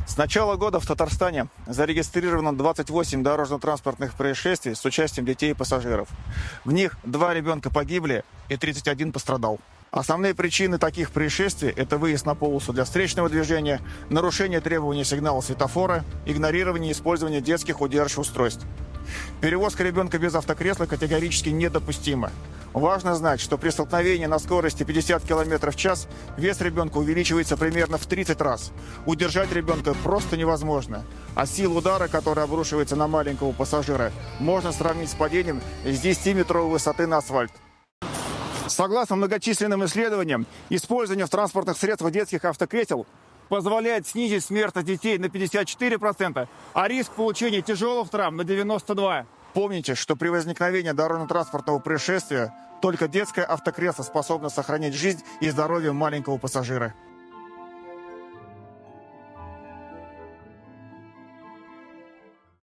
С начала года в Татарстане зарегистрировано 28 дорожно-транспортных происшествий с участием детей и пассажиров. В них 2 ребенка погибли и 31 пострадал. Основные причины таких происшествий – это выезд на полосу для встречного движения, нарушение требований сигнала светофора, игнорирование использования детских удерживающих устройств. Перевозка ребенка без автокресла категорически недопустима. Важно знать, что при столкновении на скорости 50 км в час вес ребенка увеличивается примерно в 30 раз. Удержать ребенка просто невозможно. А сила удара, которая обрушивается на маленького пассажира, можно сравнить с падением с 10-метровой высоты на асфальт. Согласно многочисленным исследованиям, использование в транспортных средствах детских автокресел позволяет снизить смертность детей на 54%, а риск получения тяжелых травм на 92%. Помните, что при возникновении дорожно-транспортного происшествия только детское автокресло способно сохранить жизнь и здоровье маленького пассажира.